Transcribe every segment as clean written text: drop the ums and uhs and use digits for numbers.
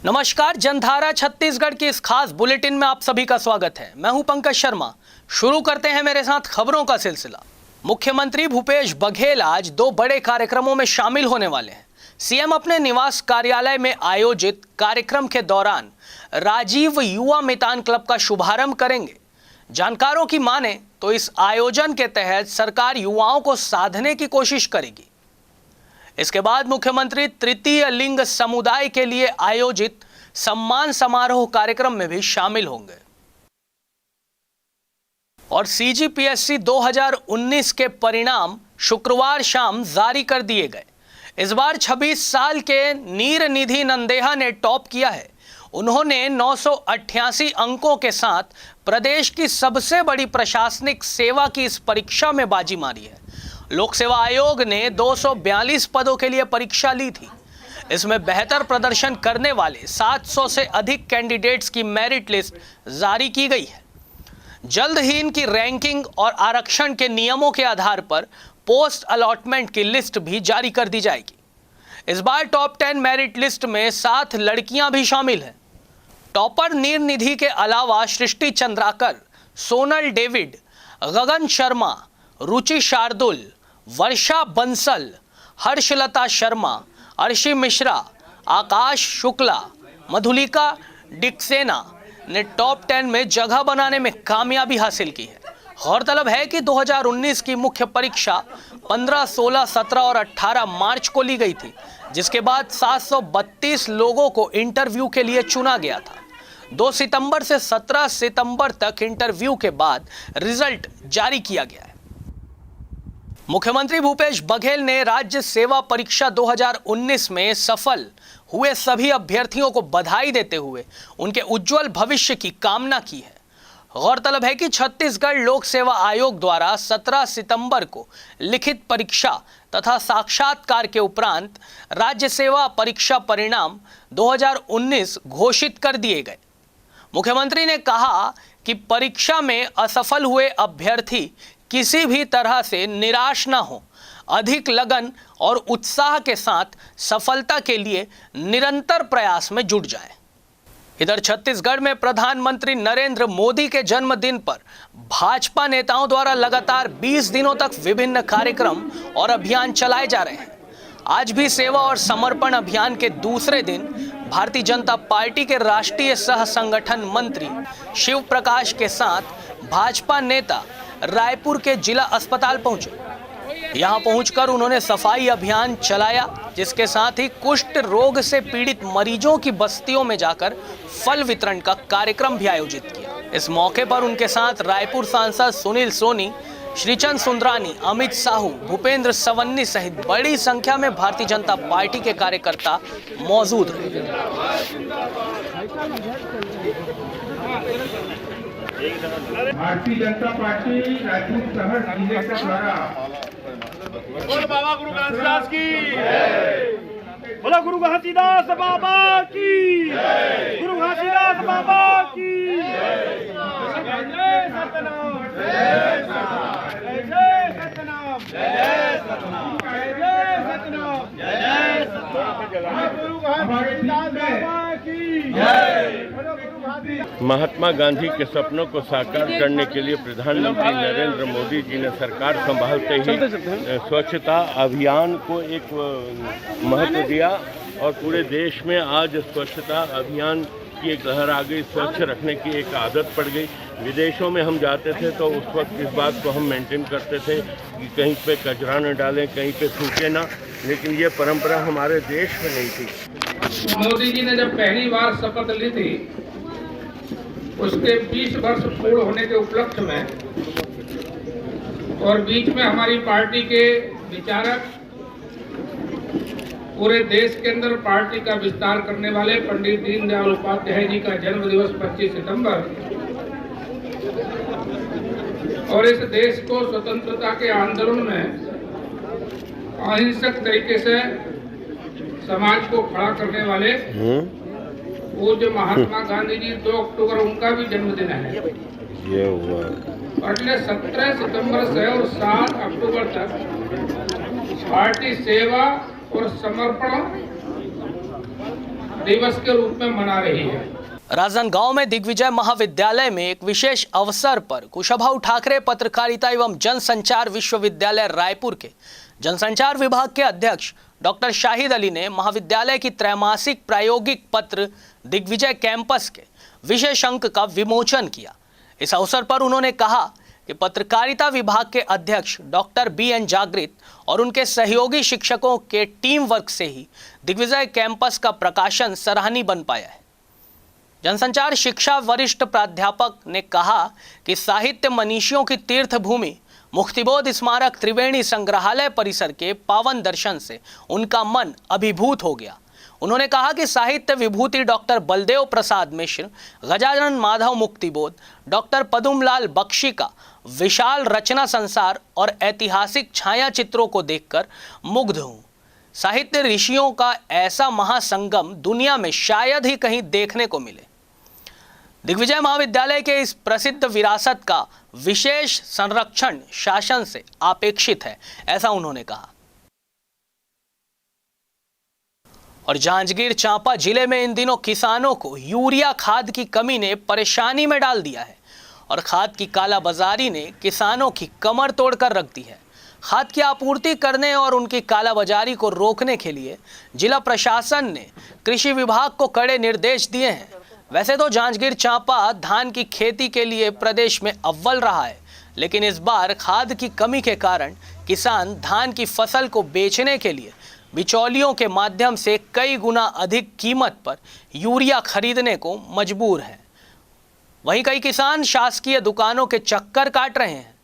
नमस्कार, जनधारा छत्तीसगढ़ की इस खास बुलेटिन में आप सभी का स्वागत है। मैं हूं पंकज शर्मा। शुरू करते हैं मेरे साथ खबरों का सिलसिला। मुख्यमंत्री भूपेश बघेल आज दो बड़े कार्यक्रमों में शामिल होने वाले हैं। सीएम अपने निवास कार्यालय में आयोजित कार्यक्रम के दौरान राजीव युवा मितान क्लब का शुभारंभ करेंगे। जानकारों की माने तो इस आयोजन के तहत सरकार युवाओं को साधने की कोशिश करेगी। इसके बाद मुख्यमंत्री तृतीय लिंग समुदाय के लिए आयोजित सम्मान समारोह कार्यक्रम में भी शामिल होंगे। और सीजीपीएससी 2019 के परिणाम शुक्रवार शाम जारी कर दिए गए। इस बार 26 साल के नीर निधि नंदेहा ने टॉप किया है। उन्होंने 988 अंकों के साथ प्रदेश की सबसे बड़ी प्रशासनिक सेवा की इस परीक्षा में बाजी मारी है। लोक सेवा आयोग ने 242 पदों के लिए परीक्षा ली थी। इसमें बेहतर प्रदर्शन करने वाले 700 से अधिक कैंडिडेट्स की मेरिट लिस्ट जारी की गई है। जल्द ही इनकी रैंकिंग और आरक्षण के नियमों के आधार पर पोस्ट अलॉटमेंट की लिस्ट भी जारी कर दी जाएगी। इस बार टॉप 10 मेरिट लिस्ट में 7 लड़कियां भी शामिल हैं। टॉपर नीर निधि के अलावा सृष्टि चंद्राकर, सोनल डेविड, गगन शर्मा, रुचि शार्दुल, वर्षा बंसल, हर्षलता शर्मा, अर्शी मिश्रा, आकाश शुक्ला, मधुलिका डिक्सेना ने टॉप 10 में जगह बनाने में कामयाबी हासिल की है। गौरतलब है कि 2019 की मुख्य परीक्षा 15, 16, 17 और 18 मार्च को ली गई थी, जिसके बाद 732 लोगों को इंटरव्यू के लिए चुना गया था। 2 सितंबर से 17 सितंबर तक इंटरव्यू के बाद रिजल्ट जारी किया गया है। मुख्यमंत्री भूपेश बघेल ने राज्य सेवा परीक्षा 2019 में सफल हुए सभी अभ्यर्थियों को बधाई देते हुए उनके उज्जवल भविष्य की कामना की है। गौरतलब है कि छत्तीसगढ़ लोक सेवा आयोग द्वारा 17 सितंबर को लिखित परीक्षा तथा साक्षात्कार के उपरांत राज्य सेवा परीक्षा परिणाम 2019 घोषित कर दिए गए। मुख्यमंत्री ने कहा कि परीक्षा में असफल हुए अभ्यर्थी किसी भी तरह से निराश न हो, अधिक लगन और उत्साह के साथ सफलता के लिए निरंतर प्रयास में जुट जाएं। इधर छत्तीसगढ़ में प्रधानमंत्री नरेंद्र मोदी के जन्मदिन पर भाजपा नेताओं द्वारा लगातार 20 दिनों तक विभिन्न कार्यक्रम और अभियान चलाए जा रहे हैं। आज भी सेवा और समर्पण अभियान के दूसरे दिन भारतीय जनता पार्टी के राष्ट्रीय सह संगठन मंत्री शिव प्रकाश के साथ भाजपा नेता रायपुर के जिला अस्पताल पहुंचे। यहां पहुंचकर उन्होंने सफाई अभियान चलाया, जिसके साथ ही कुष्ठ रोग से पीड़ित मरीजों की बस्तियों में जाकर फल वितरण का कार्यक्रम भी आयोजित किया। इस मौके पर उनके साथ रायपुर सांसद सुनील सोनी, श्रीचंद सुंदरानी, अमित साहू, भूपेंद्र सवन्नी सहित बड़ी संख्या में भारतीय जनता पार्टी के कार्यकर्ता मौजूद रहे। भारतीय जनता पार्टी रायपुर शहर जिले के द्वारा बोलो बाबा गुरु घासीदास की, बोलो गुरु घासीदास बाबा की, गुरु घासीदास बाबा की। जय सतनाम, जय सतनाम, जय सतनाम, जय सतनाम, जय सतनाम, गुरु घासीदास बाबा की जय। महात्मा गांधी के सपनों को साकार करने के लिए प्रधानमंत्री नरेंद्र मोदी जी ने सरकार संभालते ही स्वच्छता अभियान को एक महत्व दिया और पूरे देश में आज स्वच्छता अभियान की एक लहर आ गई। स्वच्छ रखने की एक आदत पड़ गई। विदेशों में हम जाते थे तो उस वक्त इस बात को हम मेंटेन करते थे कि कहीं पे कचरा न डालें, कहीं पे थूके ना, लेकिन ये परंपरा हमारे देश में नहीं थी। मोदी जी ने जब पहली बार शपथ ली थी, उसके 20 वर्ष पूर्ण होने के उपलक्ष्य में और बीच में हमारी पार्टी के विचारक, पूरे देश के अंदर पार्टी का विस्तार करने वाले पंडित दीनदयाल उपाध्याय जी का जन्म दिवस 25 सितंबर और इस देश को स्वतंत्रता के आंदोलन में अहिंसक तरीके से समाज को खड़ा करने वाले वो जो महात्मा गांधी जी 2 अक्टूबर उनका भी जन्मदिन है। ये हुआ अगले 17 सितंबर से और 7 अक्टूबर तक पार्टी सेवा और समर्पण दिवस के रूप में मना रही है। राजनांदगांव में दिग्विजय महाविद्यालय में एक विशेष अवसर पर कुशाभाऊ ठाकरे पत्रकारिता एवं जनसंचार विश्वविद्यालय रायपुर के जनसंचार विभाग के अध्यक्ष डॉक्टर शाहिद अली ने महाविद्यालय की त्रैमासिक प्रायोगिक पत्र दिग्विजय कैंपस के विशेष अंक का विमोचन किया। इस अवसर पर उन्होंने कहा कि पत्रकारिता विभाग के अध्यक्ष डॉक्टर BN जागृत और उनके सहयोगी शिक्षकों के टीम वर्क से ही दिग्विजय कैंपस का प्रकाशन सराहनीय बन पाया है। जनसंचार शिक्षा वरिष्ठ प्राध्यापक ने कहा कि साहित्य मनीषियों की तीर्थ भूमि मुक्तिबोध स्मारक त्रिवेणी संग्रहालय परिसर के पावन दर्शन से उनका मन अभिभूत हो गया। उन्होंने कहा कि साहित्य विभूति डॉक्टर बलदेव प्रसाद मिश्र, गजानन माधव मुक्तिबोध, डॉक्टर पदुमलाल बख्शी का विशाल रचना संसार और ऐतिहासिक छाया चित्रों को देखकर मुग्ध हूँ। साहित्य ऋषियों का ऐसा महासंगम दुनिया में शायद ही कहीं देखने को मिले। दिग्विजय महाविद्यालय के इस प्रसिद्ध विरासत का विशेष संरक्षण शासन से अपेक्षित है, ऐसा उन्होंने कहा। और जांजगीर चांपा जिले में इन दिनों किसानों को यूरिया खाद की कमी ने परेशानी में डाल दिया है और खाद की कालाबाजारी ने किसानों की कमर तोड़कर रख दी है। खाद की आपूर्ति करने और उनकी कालाबाजारी को रोकने के लिए जिला प्रशासन ने कृषि विभाग को कड़े निर्देश दिए हैं। वैसे तो जांजगीर चांपा धान की खेती के लिए प्रदेश में अव्वल रहा है, लेकिन इस बार खाद की कमी के कारण किसान धान की फसल को बेचने के लिए बिचौलियों के माध्यम से कई गुना अधिक कीमत पर यूरिया खरीदने को मजबूर हैं। वहीं कई किसान शासकीय दुकानों के चक्कर काट रहे हैं।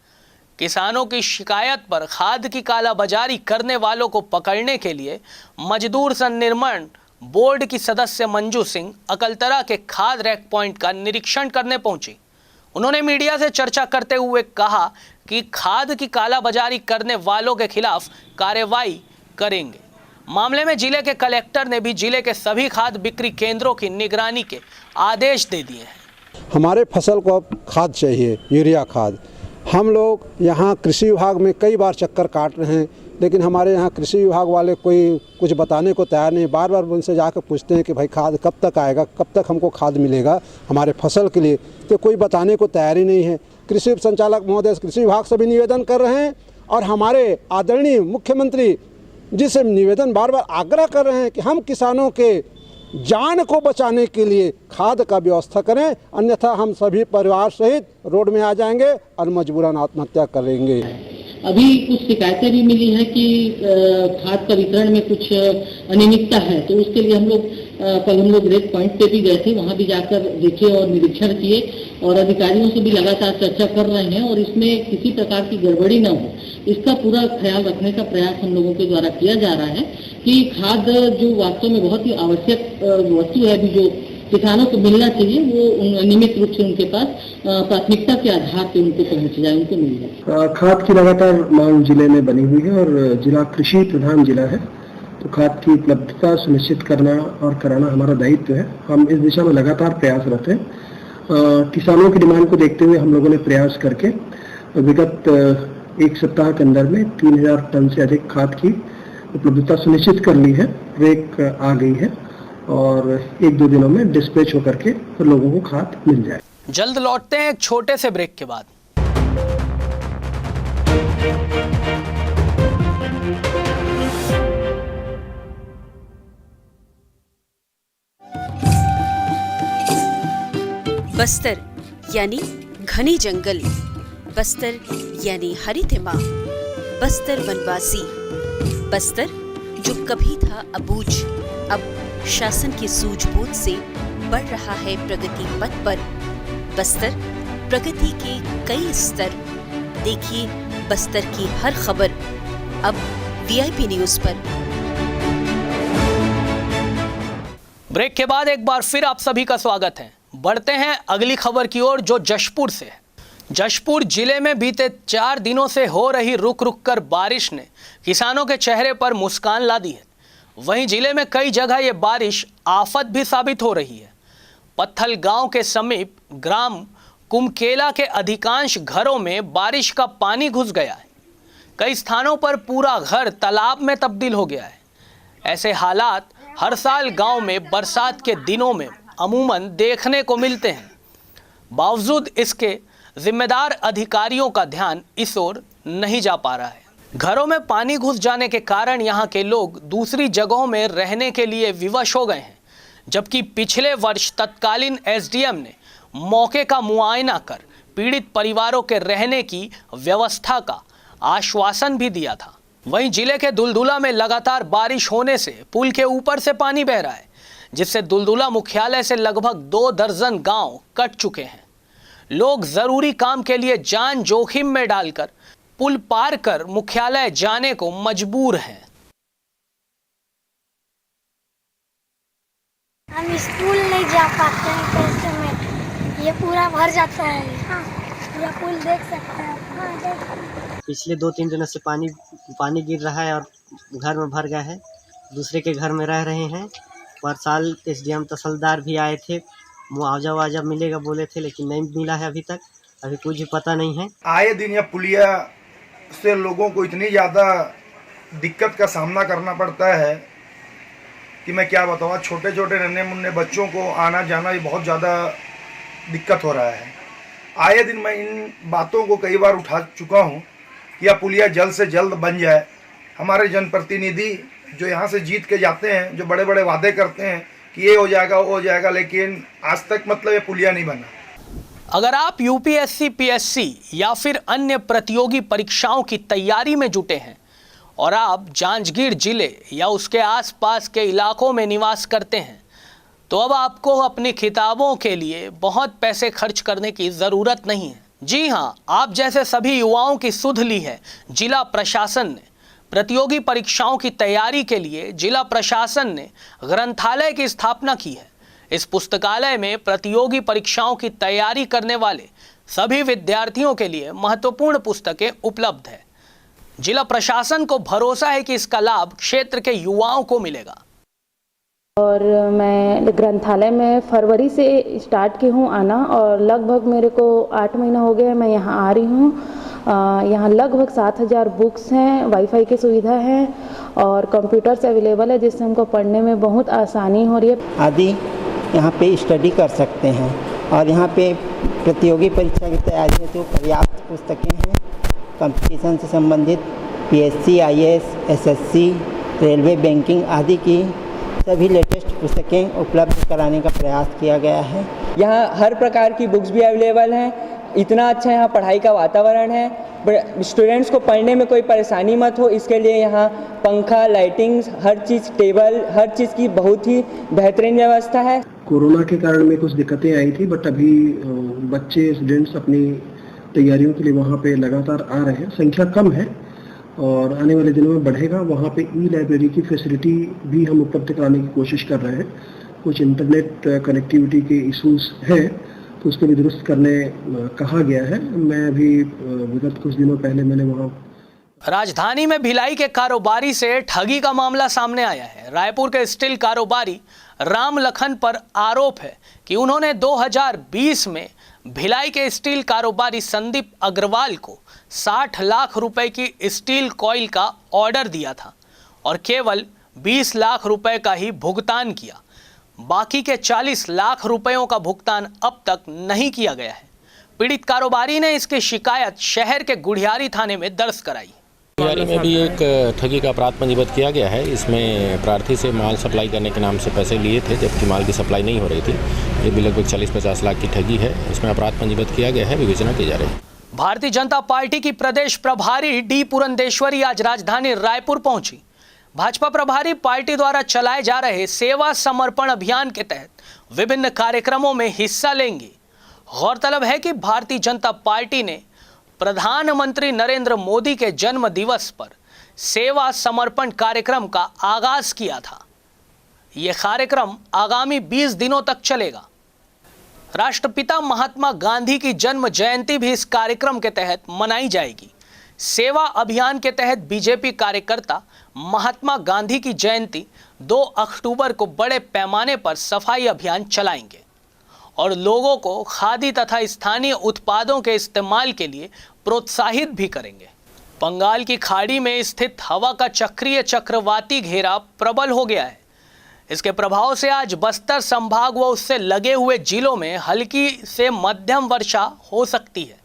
किसानों की शिकायत पर खाद की कालाबाजारी करने वालों को पकड़ने के लिए मजदूर सन्निर्माण बोर्ड की सदस्य मंजू सिंह अकलतरा के खाद रैक पॉइंट का निरीक्षण करने पहुंची। उन्होंने मीडिया से चर्चा करते हुए कहा कि खाद की कालाबाजारी करने वालों के खिलाफ कार्रवाई करेंगे। मामले में जिले के कलेक्टर ने भी जिले के सभी खाद बिक्री केंद्रों की निगरानी के आदेश दे दिए हैं। हमारे फसल को अब खाद चाहिए, यूरिया खाद। हम लोग यहाँ कृषि विभाग में कई बार चक्कर काट रहे हैं, लेकिन हमारे यहाँ कृषि विभाग वाले कोई कुछ बताने को तैयार नहीं। बार बार उनसे जाकर पूछते हैं कि भाई खाद कब तक आएगा, कब तक हमको खाद मिलेगा हमारे फसल के लिए, तो कोई बताने को तैयार ही नहीं है। कृषि संचालक महोदय कृषि विभाग से भी निवेदन कर रहे हैं और हमारे आदरणीय मुख्यमंत्री जी से निवेदन बार बार आग्रह कर रहे हैं कि हम किसानों के जान को बचाने के लिए खाद का व्यवस्था करें, अन्यथा हम सभी परिवार सहित रोड में आ जाएंगे और मजबूरन आत्महत्या करेंगे। अभी कुछ शिकायतें भी मिली हैं कि खाद का वितरण में कुछ अनियमितता है, तो उसके लिए कल हम लोग रेक पॉइंट पे भी गए थे, वहाँ भी जाकर देखे और निरीक्षण किए और अधिकारियों से भी लगातार चर्चा कर रहे हैं और इसमें किसी प्रकार की गड़बड़ी न हो, इसका पूरा ख्याल रखने का प्रयास हम लोगों के द्वारा किया जा रहा है कि खाद जो वास्तव में बहुत ही आवश्यक वस्तु है, अभी जो किसानों को मिलना चाहिए, वो नियमित रूप से उनके पास प्राथमिकता के आधार पर उनको पहुंच जाए, उनको मिल जाए। खाद की लगातार मांग जिले में बनी हुई है और जिला कृषि प्रधान जिला है, तो खाद की उपलब्धता सुनिश्चित करना और कराना हमारा दायित्व है। हम इस दिशा में लगातार प्रयासरत हैं। किसानों की डिमांड को देखते हुए हम लोगों ने प्रयास करके विगत एक सप्ताह के अंदर में 3000 टन से अधिक खाद की उपलब्धता सुनिश्चित कर ली है। रेक आ गई है और 1-2 दिनों में डिस्पैच होकर के लोगों को खाद मिल जाए। जल्द लौटते हैं एक छोटे से ब्रेक के बाद। बस्तर यानी घनी जंगल, बस्तर यानी हरितिमा, बस्तर वनवासी, बस्तर जो कभी था अबूझ, अब शासन की सूझबूझ से बढ़ रहा है प्रगति पथ पर। बस्तर प्रगति के कई स्तर, देखिए बस्तर की हर खबर अब VIP न्यूज पर। ब्रेक के बाद एक बार फिर आप सभी का स्वागत है। बढ़ते हैं अगली खबर की ओर, जो जशपुर से है। जशपुर जिले में बीते 4 दिनों से हो रही रुक रुक कर बारिश ने किसानों के चेहरे पर मुस्कान ला दी है। वहीं जिले में कई जगह ये बारिश आफत भी साबित हो रही है। पत्थल गांव के समीप ग्राम कुमकेला के अधिकांश घरों में बारिश का पानी घुस गया है। कई स्थानों पर पूरा घर तालाब में तब्दील हो गया है। ऐसे हालात हर साल गांव में बरसात के दिनों में अमूमन देखने को मिलते हैं। बावजूद इसके जिम्मेदार अधिकारियों का ध्यान इस ओर नहीं जा पा रहा है। घरों में पानी घुस जाने के कारण यहाँ के लोग दूसरी जगहों में रहने के लिए विवश हो गए हैं, जबकि पिछले वर्ष तत्कालीन एसडीएम ने मौके का मुआयना कर पीड़ित परिवारों के रहने की व्यवस्था का आश्वासन भी दिया था। वहीं जिले के दुलदुला में लगातार बारिश होने से पुल के ऊपर से पानी बह रहा है, जिससे दुलदुला मुख्यालय से लगभग 2 दर्जन गांव कट चुके हैं। लोग जरूरी काम के लिए जान जोखिम में डालकर पुल पार कर मुख्यालय जाने को मजबूर हैं। हम स्कूल नहीं जा पाते हैं कैसे में, ये पूरा भर जाता है। हाँ, ये पुल देख सकते हैं। हाँ, देख। पिछले 2-3 दिनों से पानी गिर रहा है और घर में भर गया है। दूसरे के घर में रह रहे हैं। पर साल एसडीएम तहसीलदार भी आए थे, मुआवजा मिलेगा बोले थे, लेकिन नहीं मिला है अभी तक। अभी कुछ भी पता नहीं है। आए दिन यह पुलिया से लोगों को इतनी ज़्यादा दिक्कत का सामना करना पड़ता है कि मैं क्या बताऊँ। छोटे छोटे नन्हे मुन्ने बच्चों को आना जाना भी बहुत ज़्यादा दिक्कत हो रहा है। आए दिन मैं इन बातों को कई बार उठा चुका हूँ कि यह पुलिया जल्द से जल्द बन जाए। हमारे जनप्रतिनिधि जो यहाँ से जीत के जाते हैं, जो बड़े बड़े वादे करते हैं कि ये हो जाएगा वो हो जाएगा, लेकिन आज तक मतलब ये पुलिया नहीं बना। अगर आप यूपीएससी, पीएससी या फिर अन्य प्रतियोगी परीक्षाओं की तैयारी में जुटे हैं और आप जांजगीर जिले या उसके आसपास के इलाकों में निवास करते हैं, तो अब आपको अपनी किताबों के लिए बहुत पैसे खर्च करने की ज़रूरत नहीं है। जी हाँ, आप जैसे सभी युवाओं की सुध ली है जिला प्रशासन ने। प्रतियोगी परीक्षाओं की तैयारी के लिए जिला प्रशासन ने ग्रंथालय की स्थापना की है। इस पुस्तकालय में प्रतियोगी परीक्षाओं की तैयारी करने वाले सभी विद्यार्थियों के लिए महत्वपूर्ण पुस्तकें उपलब्ध है। जिला प्रशासन को भरोसा है कि इसका लाभ क्षेत्र के युवाओं को मिलेगा। और मैं ग्रंथालय में फरवरी से स्टार्ट की हूँ आना, और लगभग मेरे को 8 महीना हो गया मैं यहाँ आ रही हूँ। यहाँ लगभग 7000 बुक्स हैं, वाईफाई की सुविधा है और कंप्यूटर्स अवेलेबल है, जिससे हमको पढ़ने में बहुत आसानी हो रही है। आदि यहाँ पे स्टडी कर सकते हैं और यहाँ पे प्रतियोगी परीक्षा की तैयारी है तो पर्याप्त पुस्तकें हैं। कंपटीशन से संबंधित PSC, IAS, SSC, railway, banking आदि की सभी लेटेस्ट पुस्तकें उपलब्ध कराने का प्रयास किया गया है। यहाँ हर प्रकार की बुक्स भी अवेलेबल हैं। इतना अच्छा यहाँ पढ़ाई का वातावरण है। स्टूडेंट्स को पढ़ने में कोई परेशानी मत हो, इसके लिए यहाँ पंखा, लाइटिंग्स, हर चीज़, टेबल, हर चीज़ की बहुत ही बेहतरीन व्यवस्था है। कोरोना के कारण में कुछ दिक्कतें आई थी, बट अभी बच्चे स्टूडेंट्स अपनी तैयारियों के लिए वहाँ पे लगातार आ रहे हैं। संख्या कम है और आने वाले दिनों में बढ़ेगा। वहाँ पे ई लाइब्रेरी की फैसिलिटी भी हम उपलब्ध कराने की कोशिश कर रहे हैं। कुछ इंटरनेट कनेक्टिविटी के इशूज़ हैं तो उसको भी दुरुस्त करने कहा गया है। मैं अभी विगत कुछ दिनों पहले मैंने वहाँ राजधानी में भिलाई के कारोबारी से ठगी का मामला सामने आया है। रायपुर के स्टील कारोबारी राम लखन पर आरोप है कि उन्होंने 2020 में भिलाई के स्टील कारोबारी संदीप अग्रवाल को 60 लाख रुपए की स्टील कॉइल का ऑर्डर दिया था और केवल 20 लाख रुपए का ही भुगतान किया। बाकी के 40 लाख रुपयों का भुगतान अब तक नहीं किया गया है। पीड़ित कारोबारी ने इसकी शिकायत शहर के गुढ़ियारी थाने में दर्ज कराई। गुढ़ियारी में भी एक ठगी का अपराध पंजीबद्ध किया गया है। इसमें प्रार्थी से माल सप्लाई करने के नाम से पैसे लिए थे, जबकि माल की सप्लाई नहीं हो रही थी। ये भी लगभग 40-50 लाख की ठगी है। इसमें अपराध पंजीबद्ध किया गया है, विवेचना की जा रही है। भारतीय जनता पार्टी की प्रदेश प्रभारी डी पुरंदेश्वरी आज राजधानी रायपुर पहुंची। भाजपा प्रभारी पार्टी द्वारा चलाए जा रहे सेवा समर्पण अभियान के तहत विभिन्न कार्यक्रमों में हिस्सा लेंगी। गौरतलब है कि भारतीय जनता पार्टी ने प्रधानमंत्री नरेंद्र मोदी के जन्म दिवस पर सेवा समर्पण कार्यक्रम का आगाज किया था। यह कार्यक्रम आगामी 20 दिनों तक चलेगा। राष्ट्रपिता महात्मा गांधी की जन्म जयंती भी इस कार्यक्रम के तहत मनाई जाएगी। सेवा अभियान के तहत बीजेपी कार्यकर्ता महात्मा गांधी की जयंती 2 अक्टूबर को बड़े पैमाने पर सफाई अभियान चलाएंगे और लोगों को खादी तथा स्थानीय उत्पादों के इस्तेमाल के लिए प्रोत्साहित भी करेंगे। बंगाल की खाड़ी में स्थित हवा का चक्रीय चक्रवाती घेरा प्रबल हो गया है। इसके प्रभाव से आज बस्तर संभाग व उससे लगे हुए जिलों में हल्की से मध्यम वर्षा हो सकती है।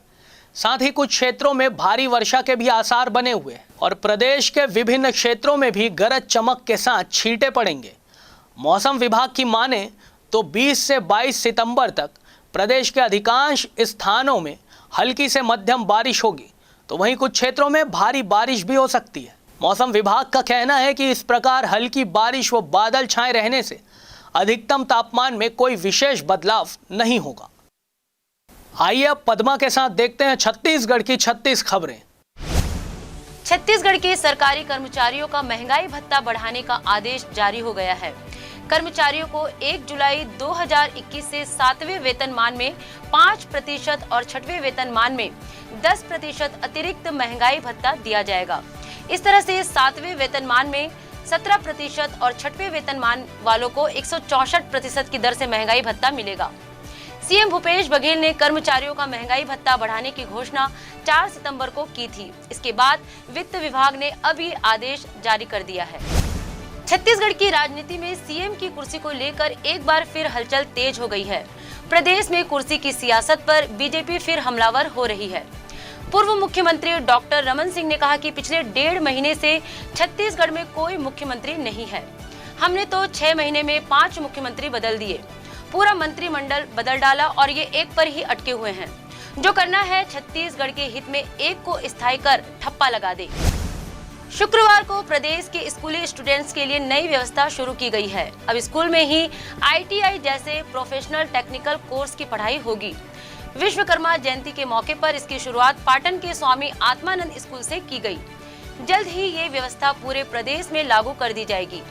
साथ ही कुछ क्षेत्रों में भारी वर्षा के भी आसार बने हुए हैं और प्रदेश के विभिन्न क्षेत्रों में भी गरज चमक के साथ छींटे पड़ेंगे। मौसम विभाग की माने तो 20 से 22 सितंबर तक प्रदेश के अधिकांश स्थानों में हल्की से मध्यम बारिश होगी, तो वहीं कुछ क्षेत्रों में भारी बारिश भी हो सकती है। मौसम विभाग का कहना है कि इस प्रकार हल्की बारिश व बादल छाए रहने से अधिकतम तापमान में कोई विशेष बदलाव नहीं होगा। आइए अब पद्मा के साथ देखते हैं छत्तीसगढ़ की 36 खबरें। छत्तीसगढ़ के सरकारी कर्मचारियों का महंगाई भत्ता बढ़ाने का आदेश जारी हो गया है। कर्मचारियों को 1 जुलाई 2021 से 7वें वेतनमान में 5% और 6वें वेतनमान में 10% अतिरिक्त महंगाई भत्ता दिया जाएगा। इस तरह से 7वें वेतनमान में 17% और 6वें वेतनमान वालों को 164% की दर से महंगाई भत्ता मिलेगा। सीएम भूपेश बघेल ने कर्मचारियों का महंगाई भत्ता बढ़ाने की घोषणा 4 सितंबर को की थी। इसके बाद वित्त विभाग ने अभी आदेश जारी कर दिया है। छत्तीसगढ़ की राजनीति में सीएम की कुर्सी को लेकर एक बार फिर हलचल तेज हो गई है। प्रदेश में कुर्सी की सियासत पर बीजेपी फिर हमलावर हो रही है। पूर्व मुख्यमंत्री डॉक्टर रमन सिंह ने कहा कि पिछले 1.5 महीने से छत्तीसगढ़ में कोई मुख्यमंत्री नहीं है। हमने तो 6 महीने में 5 मुख्यमंत्री बदल दिए, पूरा मंत्रिमंडल बदल डाला और ये एक पर ही अटके हुए हैं। जो करना है छत्तीसगढ़ के हित में एक को स्थायी कर ठप्पा लगा दे। शुक्रवार को प्रदेश के स्कूली स्टूडेंट्स के लिए नई व्यवस्था शुरू की गई है। अब स्कूल में ही ITI जैसे प्रोफेशनल टेक्निकल कोर्स की पढ़ाई होगी। विश्वकर्मा जयंती के मौके पर इसकी शुरुआत पाटन के स्वामी आत्मानंद स्कूल से की गई। जल्द ही ये व्यवस्था पूरे प्रदेश में लागू कर दी जाएगी।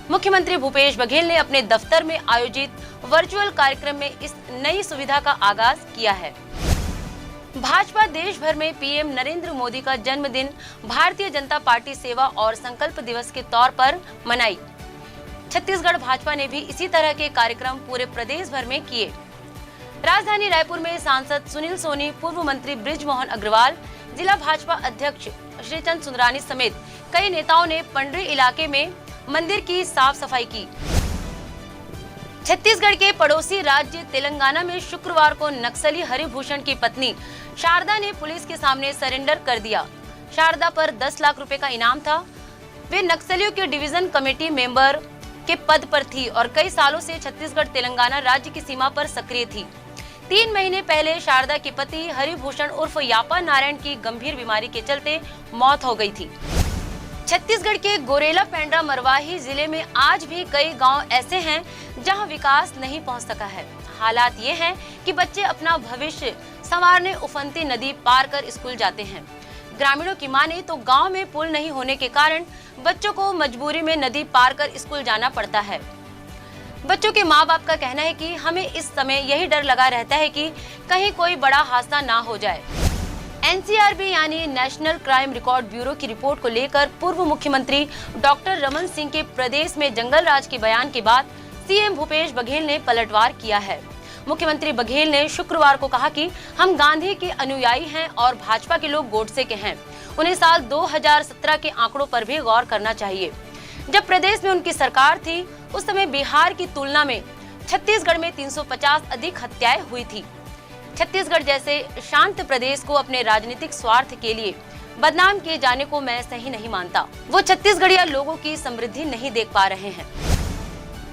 मुख्यमंत्री भूपेश बघेल ने अपने दफ्तर में आयोजित वर्चुअल कार्यक्रम में इस नई सुविधा का आगाज किया है। भाजपा देश भर में पीएम नरेंद्र मोदी का जन्मदिन भारतीय जनता पार्टी सेवा और संकल्प दिवस के तौर पर मनाई। छत्तीसगढ़ भाजपा ने भी इसी तरह के कार्यक्रम पूरे प्रदेश भर में किए। राजधानी रायपुर में सांसद सुनील सोनी, पूर्व मंत्री बृजमोहन अग्रवाल, जिला भाजपा अध्यक्ष श्रीचंद सुंदरानी समेत कई नेताओं ने पंडरी इलाके में मंदिर की साफ सफाई की। छत्तीसगढ़ के पड़ोसी राज्य तेलंगाना में शुक्रवार को नक्सली हरिभूषण की पत्नी शारदा ने पुलिस के सामने सरेंडर कर दिया। शारदा पर 10 लाख रुपए का इनाम था। वे नक्सलियों के डिवीजन कमेटी मेंबर के पद पर थी और कई सालों से छत्तीसगढ़ तेलंगाना राज्य की सीमा पर सक्रिय थी। 3 महीने पहले शारदा के पति हरिभूषण उर्फ यापा नारायण की गंभीर बीमारी के चलते मौत हो गई थी। छत्तीसगढ़ के गोरेला पेंड्रा मरवाही जिले में आज भी कई गांव ऐसे हैं जहां विकास नहीं पहुंच सका है। हालात ये हैं कि बच्चे अपना भविष्य संवारने उफनती नदी पार कर स्कूल जाते हैं। ग्रामीणों की माने तो गांव में पुल नहीं होने के कारण बच्चों को मजबूरी में नदी पार कर स्कूल जाना पड़ता है। बच्चों के माँ बाप का कहना है कि हमें इस समय यही डर लगा रहता है कि कहीं कोई बड़ा हादसा ना हो जाए। NCRB यानी नेशनल क्राइम रिकॉर्ड ब्यूरो की रिपोर्ट को लेकर पूर्व मुख्यमंत्री डॉक्टर रमन सिंह के प्रदेश में जंगल राज के बयान के बाद सीएम भूपेश बघेल ने पलटवार किया है। मुख्यमंत्री बघेल ने शुक्रवार को कहा कि हम गांधी के अनुयायी हैं और भाजपा के लोग गोडसे के हैं। उन्हें साल 2017 के आंकड़ों पर भी गौर करना चाहिए। जब प्रदेश में उनकी सरकार थी उस समय बिहार की तुलना में छत्तीसगढ़ में 350 अधिक हत्याएं हुई थी। छत्तीसगढ़ जैसे शांत प्रदेश को अपने राजनीतिक स्वार्थ के लिए बदनाम किए जाने को मैं सही नहीं मानता। वो छत्तीसगढ़िया लोगों की समृद्धि नहीं देख पा रहे हैं।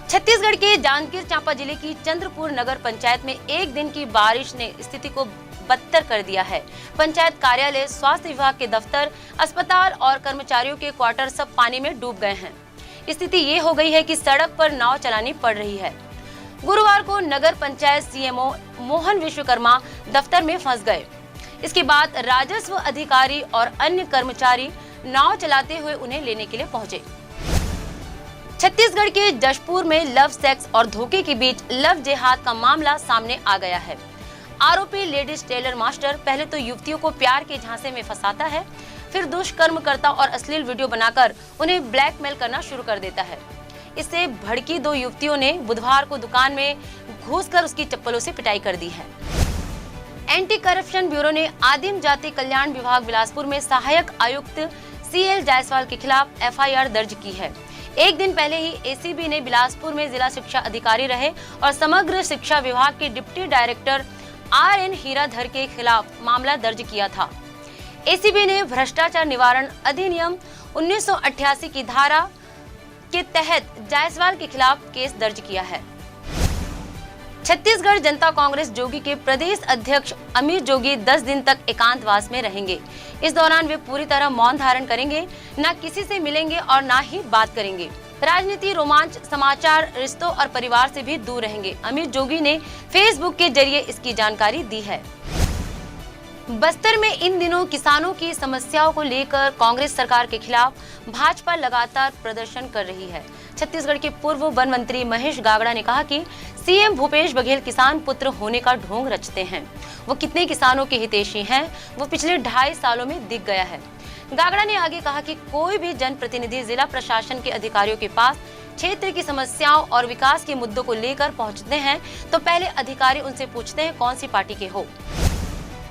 छत्तीसगढ़ के जांजगीर चांपा जिले की चंद्रपुर नगर पंचायत में एक दिन की बारिश ने स्थिति को बदतर कर दिया है। पंचायत कार्यालय, स्वास्थ्य विभाग के दफ्तर, अस्पताल और कर्मचारियों के क्वार्टर सब पानी में डूब गए हैं। स्थिति ये हो गई है कि सड़क पर नाव चलानी पड़ रही है। गुरुवार को नगर पंचायत CMO मोहन विश्वकर्मा दफ्तर में फंस गए। इसके बाद राजस्व अधिकारी और अन्य कर्मचारी नाव चलाते हुए उन्हें लेने के लिए पहुंचे। छत्तीसगढ़ के जशपुर में लव सेक्स और धोखे के बीच लव जिहाद का मामला सामने आ गया है। आरोपी लेडीज टेलर मास्टर पहले तो युवतियों को प्यार के झांसे में फंसाता है, फिर दुष्कर्म करता और अश्लील वीडियो बनाकर उन्हें ब्लैकमेल करना शुरू कर देता है। इससे भड़की 2 युवतियों ने बुधवार को दुकान में घुसकर उसकी चप्पलों से पिटाई कर दी है। एंटी करप्शन ब्यूरो ने आदिम जाति कल्याण विभाग बिलासपुर में सहायक आयुक्त CL जायसवाल के खिलाफ FIR दर्ज की है। एक दिन पहले ही ACB ने बिलासपुर में जिला शिक्षा अधिकारी रहे और समग्र शिक्षा विभाग के डिप्टी डायरेक्टर RN हीराधर के खिलाफ मामला दर्ज किया था। ACB ने भ्रष्टाचार निवारण अधिनियम 1988 की धारा के तहत जायसवाल के खिलाफ केस दर्ज किया है। छत्तीसगढ़ जनता कांग्रेस जोगी के प्रदेश अध्यक्ष अमित जोगी 10 दिन तक एकांतवास में रहेंगे। इस दौरान वे पूरी तरह मौन धारण करेंगे, न किसी से मिलेंगे और न ही बात करेंगे। राजनीति, रोमांच, समाचार, रिश्तों और परिवार से भी दूर रहेंगे। अमित जोगी ने फेसबुक के जरिए इसकी जानकारी दी है। बस्तर में इन दिनों किसानों की समस्याओं को लेकर कांग्रेस सरकार के खिलाफ भाजपा लगातार प्रदर्शन कर रही है। छत्तीसगढ़ के पूर्व वन मंत्री महेश गागड़ा ने कहा कि CM भूपेश बघेल किसान पुत्र होने का ढोंग रचते हैं। वो कितने किसानों के हितैषी हैं, वो पिछले 2.5 सालों में दिख गया है। गागड़ा ने आगे कहा कि कोई भी जनप्रतिनिधि जिला प्रशासन के अधिकारियों के पास क्षेत्र की समस्याओं और विकास के मुद्दों को लेकर पहुंचते हैं तो पहले अधिकारी उनसे पूछते हैं कौन सी पार्टी के हो।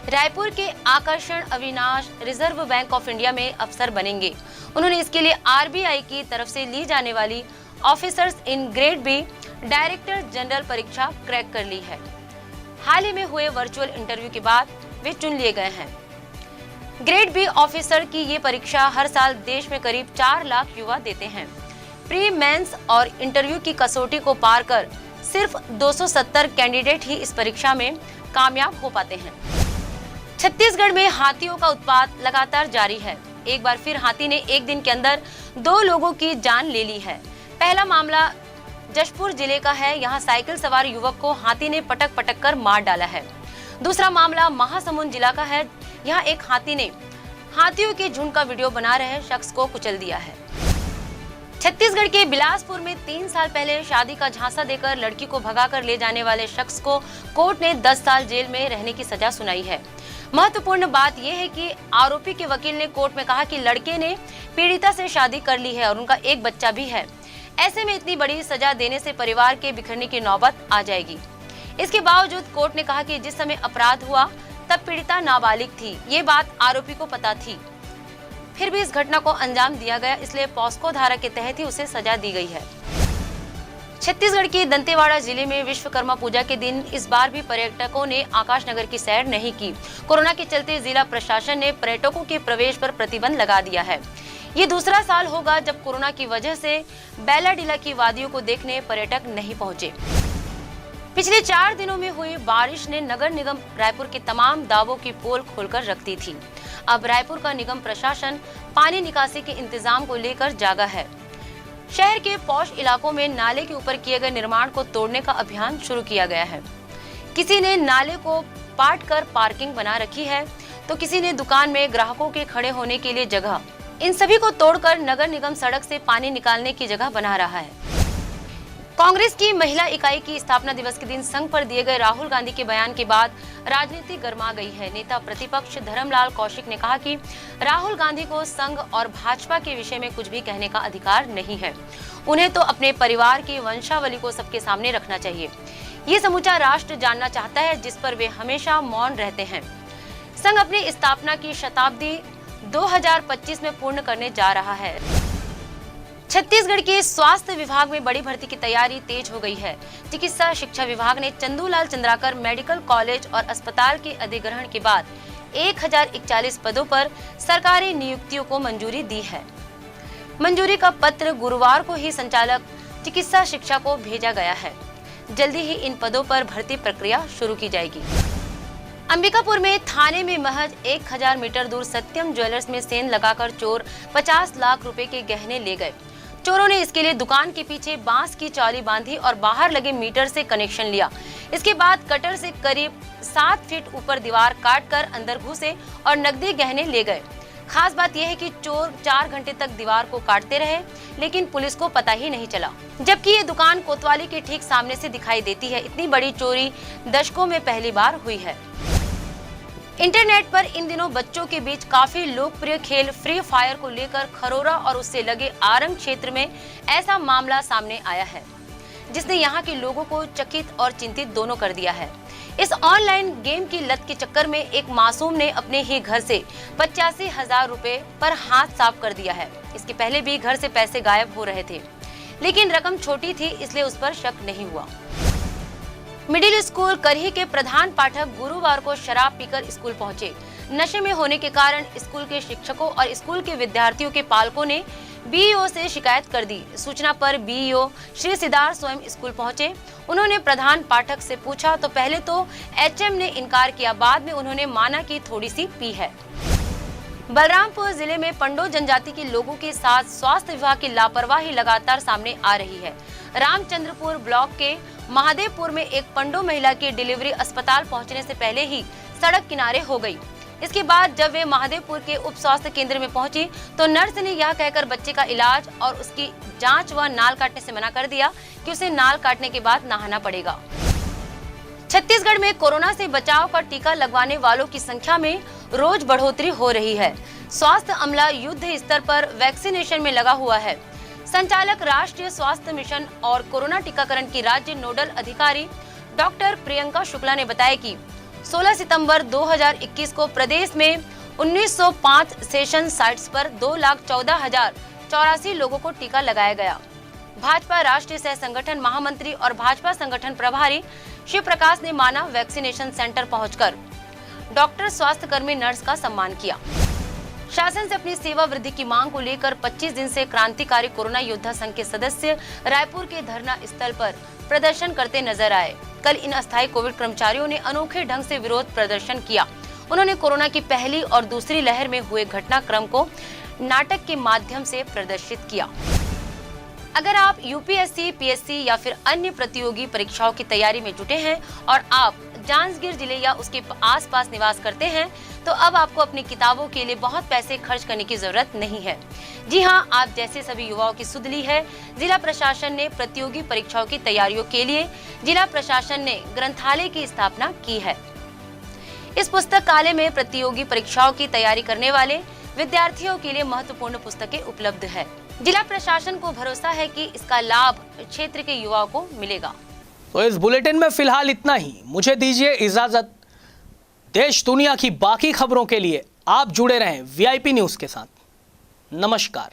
रायपुर के आकर्षण Avinash reserve bank of India में अफसर बनेंगे। उन्होंने इसके लिए RBI की तरफ से ली जाने वाली officers in grade B director general परीक्षा क्रैक कर ली है। हाल ही में हुए वर्चुअल इंटरव्यू के बाद वे चुन लिए गए हैं। ग्रेड B ऑफिसर की ये परीक्षा हर साल देश में करीब 4 लाख युवा देते हैं। प्री मेंस और इंटरव्यू की कसौटी को पार कर सिर्फ 270 कैंडिडेट ही इस परीक्षा में कामयाब हो पाते हैं। छत्तीसगढ़ में हाथियों का उत्पात लगातार जारी है। एक बार फिर हाथी ने एक दिन के अंदर 2 लोगों की जान ले ली है। पहला मामला जशपुर जिले का है। यहाँ साइकिल सवार युवक को हाथी ने पटक पटक कर मार डाला है। दूसरा मामला महासमुंद जिला का है। यहाँ एक हाथी ने हाथियों के झुंड का वीडियो बना रहे शख्स को कुचल दिया है। छत्तीसगढ़ के बिलासपुर में 3 साल पहले शादी का झांसा देकर लड़की को भगाकर ले जाने वाले शख्स को कोर्ट ने 10 साल जेल में रहने की सजा सुनाई है। महत्वपूर्ण बात यह है कि आरोपी के वकील ने कोर्ट में कहा कि लड़के ने पीड़िता से शादी कर ली है और उनका एक बच्चा भी है। ऐसे में इतनी बड़ी सजा देने से परिवार के बिखरने की नौबत आ जाएगी। इसके बावजूद कोर्ट ने कहा कि जिस समय अपराध हुआ तब पीड़िता नाबालिग थी। ये बात आरोपी को पता थी, फिर भी इस घटना को अंजाम दिया गया, इसलिए पॉस्को धारा के तहत ही उसे सजा दी गई है। छत्तीसगढ़ के दंतेवाड़ा जिले में विश्वकर्मा पूजा के दिन इस बार भी पर्यटकों ने आकाशनगर की सैर नहीं की। कोरोना के चलते जिला प्रशासन ने पर्यटकों के प्रवेश पर प्रतिबंध लगा दिया है। ये दूसरा साल होगा जब कोरोना की वजह से बैलाडीला की वादियों को देखने पर्यटक नहीं पहुंचे। पिछले 4 दिनों में हुई बारिश ने नगर निगम रायपुर के तमाम दावों की पोल खोलकर रख दी थी। अब रायपुर का निगम प्रशासन पानी निकासी के इंतजाम को लेकर जागा है। शहर के पौष इलाकों में नाले के ऊपर किए गए निर्माण को तोड़ने का अभियान शुरू किया गया है। किसी ने नाले को पाट कर पार्किंग बना रखी है तो किसी ने दुकान में ग्राहकों के खड़े होने के लिए जगह। इन सभी को तोड़कर नगर निगम सड़क से पानी निकालने की जगह बना रहा है। कांग्रेस की महिला इकाई की स्थापना दिवस के दिन संघ पर दिए गए राहुल गांधी के बयान के बाद राजनीति गर्मा गई है। नेता प्रतिपक्ष धर्मलाल कौशिक ने कहा कि राहुल गांधी को संघ और भाजपा के विषय में कुछ भी कहने का अधिकार नहीं है। उन्हें तो अपने परिवार की वंशावली को सबके सामने रखना चाहिए। ये समूचा राष्ट्र जानना चाहता है जिस पर वे हमेशा मौन रहते हैं। संघ अपनी स्थापना की शताब्दी 2025 में पूर्ण करने जा रहा है। छत्तीसगढ़ के स्वास्थ्य विभाग में बड़ी भर्ती की तैयारी तेज हो गई है। चिकित्सा शिक्षा विभाग ने चंदूलाल चंद्राकर मेडिकल कॉलेज और अस्पताल के अधिग्रहण के बाद 1041 पदों पर सरकारी नियुक्तियों को मंजूरी दी है। मंजूरी का पत्र गुरुवार को ही संचालक चिकित्सा शिक्षा को भेजा गया है। जल्दी ही इन पदों पर भर्ती प्रक्रिया शुरू की जाएगी। अंबिकापुर में थाने में महज 1000 मीटर दूर सत्यम ज्वेलर्स में सेंध लगाकर चोर 50 लाख रुपए के गहने ले गए। चोरों ने इसके लिए दुकान के पीछे बांस की चौली बांधी और बाहर लगे मीटर से कनेक्शन लिया। इसके बाद कटर से करीब 7 फीट ऊपर दीवार काटकर अंदर घुसे और नकदी गहने ले गए। खास बात यह है कि चोर 4 घंटे तक दीवार को काटते रहे, लेकिन पुलिस को पता ही नहीं चला। जबकि ये दुकान कोतवाली के ठीक सामने से दिखाई देती है। इतनी बड़ी चोरी दशकों में पहली बार हुई है। इंटरनेट पर इन दिनों बच्चों के बीच काफी लोकप्रिय खेल फ्री फायर को लेकर खरोरा और उससे लगे आरंग क्षेत्र में ऐसा मामला सामने आया है जिसने यहाँ के लोगों को चकित और चिंतित दोनों कर दिया है। इस ऑनलाइन गेम की लत के चक्कर में एक मासूम ने अपने ही घर से 85,000 रुपए पर हाथ साफ कर दिया है। इसके पहले भी घर से पैसे गायब हो रहे थे, लेकिन रकम छोटी थी इसलिए उस पर शक नहीं हुआ। मिडिल स्कूल करही के प्रधान पाठक गुरुवार को शराब पीकर स्कूल पहुंचे। नशे में होने के कारण स्कूल के शिक्षकों और स्कूल के विद्यार्थियों के पालकों ने बीईओ से शिकायत कर दी। सूचना पर बीईओ श्री सिद्धार्थ स्वयं स्कूल पहुंचे। उन्होंने प्रधान पाठक से पूछा तो पहले तो एचएम ने इनकार किया, बाद में उन्होंने माना कि थोड़ी सी पी है। बलरामपुर जिले में पंडो जनजाति के लोगों के साथ स्वास्थ्य विभाग की लापरवाही लगातार सामने आ रही है। रामचंद्रपुर ब्लॉक के महादेवपुर में एक पंडो महिला की डिलीवरी अस्पताल पहुंचने से पहले ही सड़क किनारे हो गई। इसके बाद जब वे महादेवपुर के उप स्वास्थ्य केंद्र में पहुंची तो नर्स ने यह कहकर बच्चे का इलाज और उसकी जांच व नाल काटने से मना कर दिया कि उसे नाल काटने के बाद नहाना पड़ेगा। छत्तीसगढ़ में कोरोना से बचाव का टीका लगवाने वालों की संख्या में रोज बढ़ोतरी हो रही है। स्वास्थ्य अमला युद्ध स्तर पर वैक्सीनेशन में लगा हुआ है। संचालक राष्ट्रीय स्वास्थ्य मिशन और कोरोना टीकाकरण की राज्य नोडल अधिकारी डॉक्टर प्रियंका शुक्ला ने बताया कि 16 सितंबर 2021 को प्रदेश में 1905 सेशन साइट्स पर 2,14,084 लोगों को टीका लगाया गया। भाजपा राष्ट्रीय सह संगठन महामंत्री और भाजपा संगठन प्रभारी शिव प्रकाश ने माना वैक्सीनेशन सेंटर पहुंचकर डॉक्टर, स्वास्थ्य कर्मी, नर्स का सम्मान किया। शासन से अपनी सेवा वृद्धि की मांग को लेकर 25 दिन से क्रांतिकारी कोरोना योद्धा संघ के सदस्य रायपुर के धरना स्थल पर प्रदर्शन करते नजर आए। कल इन अस्थायी कोविड कर्मचारियों ने अनोखे ढंग से विरोध प्रदर्शन किया। उन्होंने कोरोना की पहली और दूसरी लहर में हुए घटनाक्रम को नाटक के माध्यम से प्रदर्शित किया। अगर आप यूपीएससी, पीएससी या फिर अन्य प्रतियोगी परीक्षाओं की तैयारी में जुटे हैं और आप जांजगीर जिले या उसके आसपास निवास करते हैं तो अब आपको अपनी किताबों के लिए बहुत पैसे खर्च करने की जरूरत नहीं है। जी हां, आप जैसे सभी युवाओं की सुध ली है। जिला प्रशासन ने प्रतियोगी परीक्षाओं की तैयारियों के लिए जिला प्रशासन ने ग्रंथालय की स्थापना की है। इस पुस्तकालय में प्रतियोगी परीक्षाओं की तैयारी करने वाले विद्यार्थियों के लिए महत्वपूर्ण पुस्तकें उपलब्ध है। जिला प्रशासन को भरोसा है कि इसका लाभ क्षेत्र के युवाओं को मिलेगा। तो इस बुलेटिन में फिलहाल इतना ही। मुझे दीजिए इजाजत। देश दुनिया की बाकी खबरों के लिए आप जुड़े रहें वीआईपी न्यूज़ के साथ। नमस्कार।